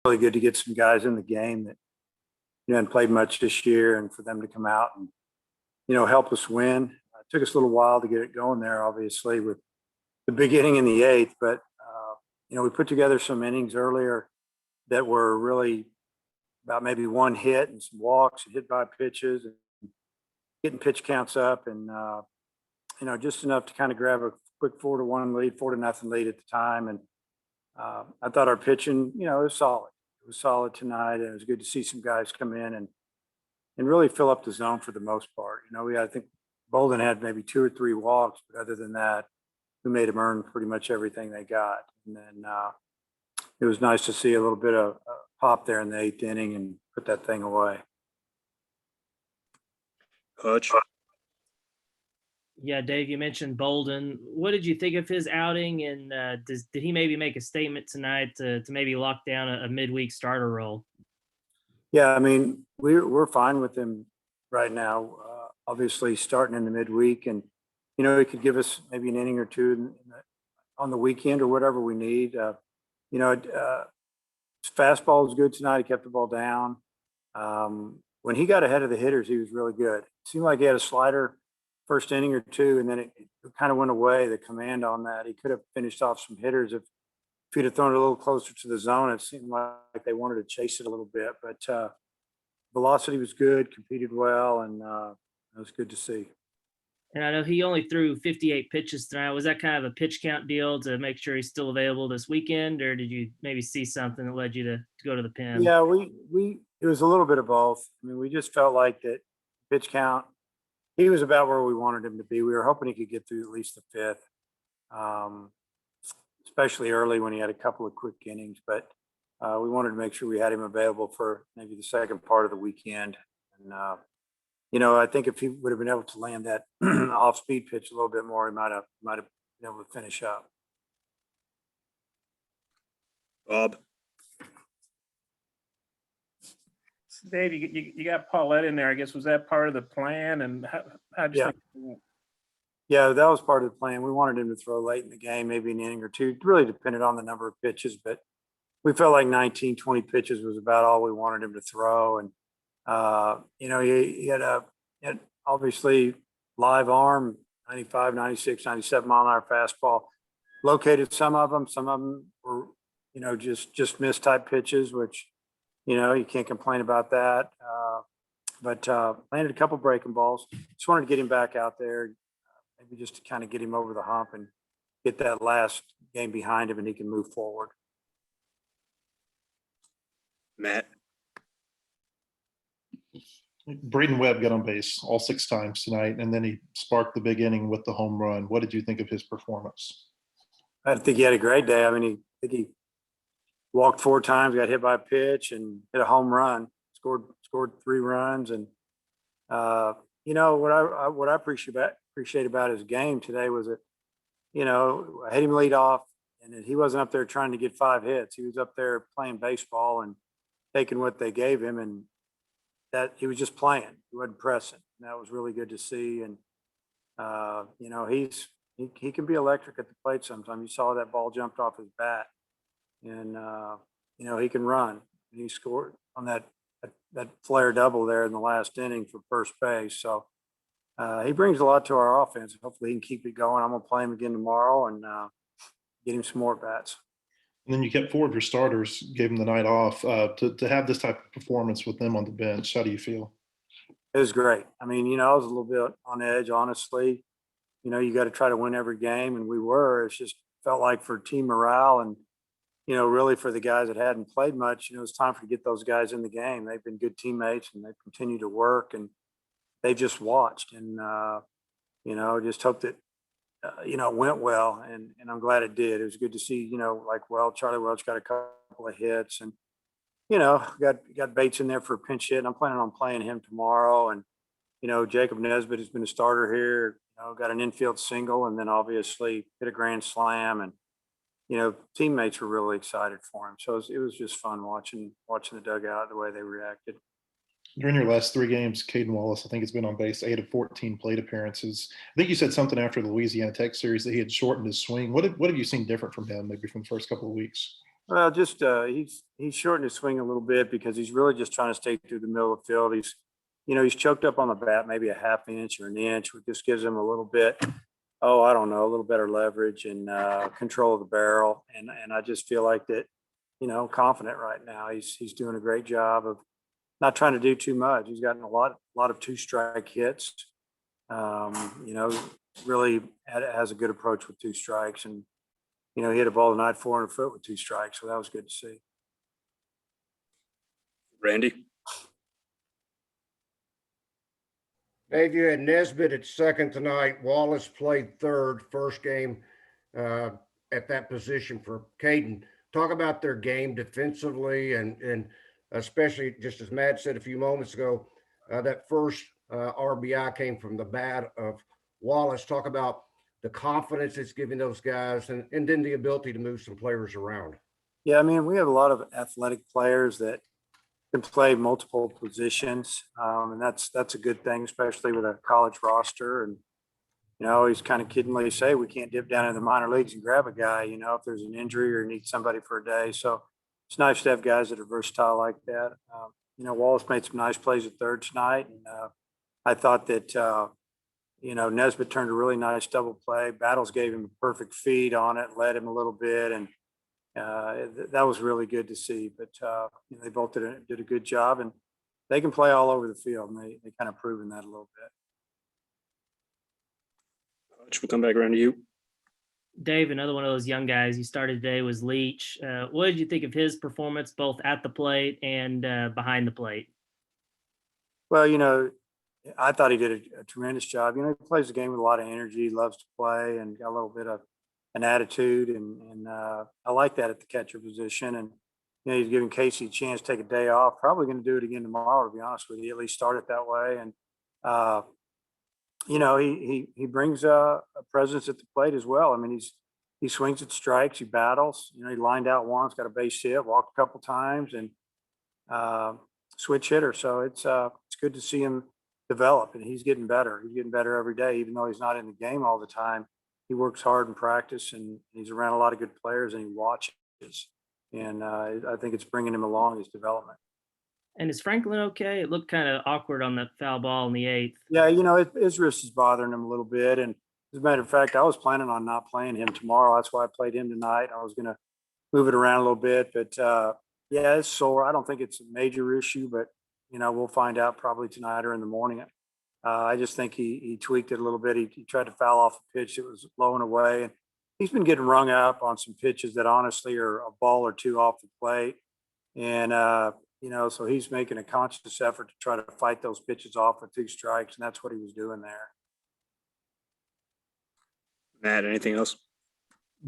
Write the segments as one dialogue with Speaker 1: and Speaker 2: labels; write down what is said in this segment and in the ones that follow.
Speaker 1: really good to get some guys in the game that hadn't played much this year, and for them to come out and help us win. It took us a little while to get it going there, obviously, with the beginning in the eighth, but we put together some innings earlier that were really about maybe one hit and some walks and hit by pitches and getting pitch counts up, and just enough to kind of grab a quick 4-1 lead, 4-0 lead at the time. And I thought our pitching, it was solid. It was solid tonight, and it was good to see some guys come in and really fill up the zone for the most part. I think Bolden had maybe 2 or 3 walks, but other than that, we made them earn pretty much everything they got. And then it was nice to see a little bit of pop there in the 8th inning and put that thing away.
Speaker 2: Hutch.
Speaker 3: Yeah, Dave, you mentioned Bolden. What did you think of his outing, and did he maybe make a statement tonight to maybe lock down a midweek starter role?
Speaker 1: Yeah, I mean, we're fine with him right now. Obviously, starting in the midweek, and he could give us maybe an inning or two on the weekend or whatever we need. His fastball was good tonight. He kept the ball down. When he got ahead of the hitters, he was really good. It seemed like he had a slider first inning or two, and then it kind of went away, the command on that. He could have finished off some hitters if he'd have thrown it a little closer to the zone. It seemed like they wanted to chase it a little bit, but velocity was good, competed well, and it was good to see.
Speaker 3: And I know he only threw 58 pitches tonight. Was that kind of a pitch count deal to make sure he's still available this weekend, or did you maybe see something that led you to go to the pen?
Speaker 1: Yeah, it was a little bit of both. I mean, we just felt like that pitch count, he was about where we wanted him to be. We were hoping he could get through at least the 5th, especially early when he had a couple of quick innings. But we wanted to make sure we had him available for maybe the second part of the weekend. And I think if he would have been able to land that off-speed pitch a little bit more, he might have been able to finish up.
Speaker 2: Bob.
Speaker 4: Dave, you got Paulette in there. I guess, was that part of the plan? And how'd you think?
Speaker 1: Yeah, that was part of the plan. We wanted him to throw late in the game, maybe an inning or two. It really depended on the number of pitches, but we felt like 19, 20 pitches was about all we wanted him to throw. And he had obviously live arm, 95, 96, 97 mile an hour fastball. Located some of them were, just missed type pitches, which, you can't complain about that. But landed a couple breaking balls. Just wanted to get him back out there, maybe just to kind of get him over the hump and get that last game behind him, and he can move forward.
Speaker 2: Matt.
Speaker 5: Braden Webb got on base all 6 times tonight, and then he sparked the big inning with the home run. What did you think of his performance?
Speaker 1: I think he had a great day. I mean, he walked 4 times, got hit by a pitch, and hit a home run. Scored 3 runs, and what I appreciate about his game today was that I had him lead off, and that he wasn't up there trying to get 5 hits. He was up there playing baseball and taking what they gave him, and that he was just playing. He wasn't pressing. And that was really good to see. And he can be electric at the plate sometimes. You saw that ball jumped off his bat, and he can run. He scored on that flare double there in the last inning for first base. So he brings a lot to our offense. Hopefully he can keep it going. I'm gonna play him again tomorrow and get him some more bats.
Speaker 5: And then you kept 4 of your starters, gave them the night off. To have this type of performance with them on the bench, how do you feel?
Speaker 1: It was great. I mean, I was a little bit on edge, honestly. You got to try to win every game, and we were. It's just felt like for team morale and, really for the guys that hadn't played much, it's time to get those guys in the game. They've been good teammates, and they've continued to work, and they just watched. And, just hope that, it went well, and I'm glad it did. It was good to see, Charlie Welch got a couple of hits, and, got Bates in there for a pinch hit, and I'm planning on playing him tomorrow. And, Jacob Nesbitt has been a starter here, got an infield single, and then obviously hit a grand slam, and, teammates were really excited for him. So it was just fun watching the dugout, the way they reacted.
Speaker 5: During your last 3 games, Caden Wallace, I think, has been on base 8 of 14 plate appearances. I think you said something after the Louisiana Tech series that he had shortened his swing. What have you seen different from him, maybe from the first couple of weeks?
Speaker 1: Well, just he's shortened his swing a little bit because he's really just trying to stay through the middle of the field. He's choked up on the bat, maybe a half inch or an inch, which just gives him a little bit, I don't know, a little better leverage and control of the barrel. And I just feel like that, confident right now. He's doing a great job of not trying to do too much. He's gotten a lot of 2-strike hits. Really has a good approach with 2 strikes, and he hit a ball tonight 400 foot with 2 strikes, so that was good to see.
Speaker 2: Randy.
Speaker 6: Dave, you had Nesbitt at second tonight. Wallace played third, first game at that position for Caden. Talk about their game defensively and especially, just as Matt said a few moments ago, that first RBI came from the bat of Wallace. Talk about the confidence it's giving those guys and then the ability to move some players around.
Speaker 1: Yeah, I mean, we have a lot of athletic players that can play multiple positions, and that's a good thing, especially with a college roster. And always kind of kiddingly say we can't dip down in the minor leagues and grab a guy, if there's an injury or need somebody for a day. So it's nice to have guys that are versatile like that. Wallace made some nice plays at third tonight, and I thought that Nesbitt turned a really nice double play. Battles gave him a perfect feed on it, led him a little bit, and that was really good to see. But they both did a good job, and they can play all over the field, and they kind of proven that a little bit.
Speaker 2: Hutch, we'll come back around to you.
Speaker 3: Dave, another one of those young guys you started today was Leech. What did you think of his performance, both at the plate and behind the plate?
Speaker 1: Well, I thought he did a tremendous job. He plays the game with a lot of energy, loves to play, and got a little bit of an attitude. And I like that at the catcher position. And, he's giving Casey a chance to take a day off. Probably going to do it again tomorrow, to be honest with you. At least start it that way. And, he brings a presence at the plate as well. I mean, he swings at strikes, he battles. He lined out once, got a base hit, walked a couple times, and switch hitter. So it's good to see him develop, and he's getting better. He's getting better every day, even though he's not in the game all the time. He works hard in practice, and he's around a lot of good players, and he watches. And I think it's bringing him along his development.
Speaker 3: And is Franklin okay? It looked kind of awkward on that foul ball in the 8th.
Speaker 1: Yeah, his wrist is bothering him a little bit. And as a matter of fact, I was planning on not playing him tomorrow. That's why I played him tonight. I was going to move it around a little bit. But, yeah, it's sore. I don't think it's a major issue, but, we'll find out probably tonight or in the morning. I just think he tweaked it a little bit. He tried to foul off a pitch that was low and away. And he's been getting rung up on some pitches that honestly are a ball or two off the plate. And, so he's making a conscious effort to try to fight those pitches off with 2 strikes, and that's what he was doing there.
Speaker 2: Matt, anything else?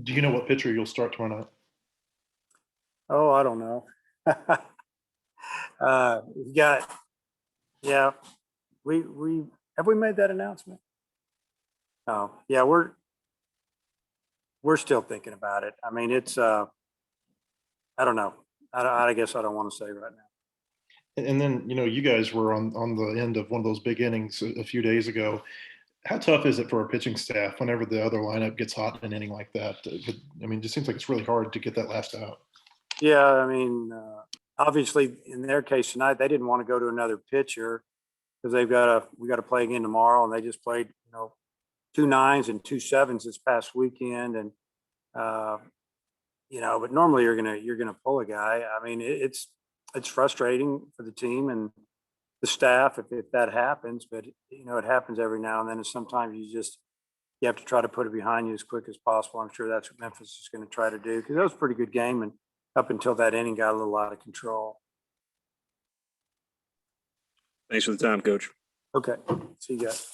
Speaker 5: Do you know what pitcher you'll start tomorrow night?
Speaker 1: Oh, I don't know. We have we made that announcement? Oh, yeah, we're still thinking about it. I mean, it's I don't know. I guess I don't want to say right now.
Speaker 5: And then, you guys were on the end of one of those big innings a few days ago. How tough is it for a pitching staff whenever the other lineup gets hot in an inning like that? I mean, it just seems like it's really hard to get that last out.
Speaker 1: Yeah, I mean, obviously in their case tonight, they didn't want to go to another pitcher because we got to play again tomorrow, and they just played 2 9s and 2 7s this past weekend, and but normally you're gonna pull a guy. I mean, it's frustrating for the team and the staff if that happens, but it happens every now and then, and sometimes you have to try to put it behind you as quick as possible. I'm sure that's what Memphis is going to try to do, because that was a pretty good game, and up until that inning got a little out of control.
Speaker 2: Thanks for the time, Coach.
Speaker 1: Okay, see you guys.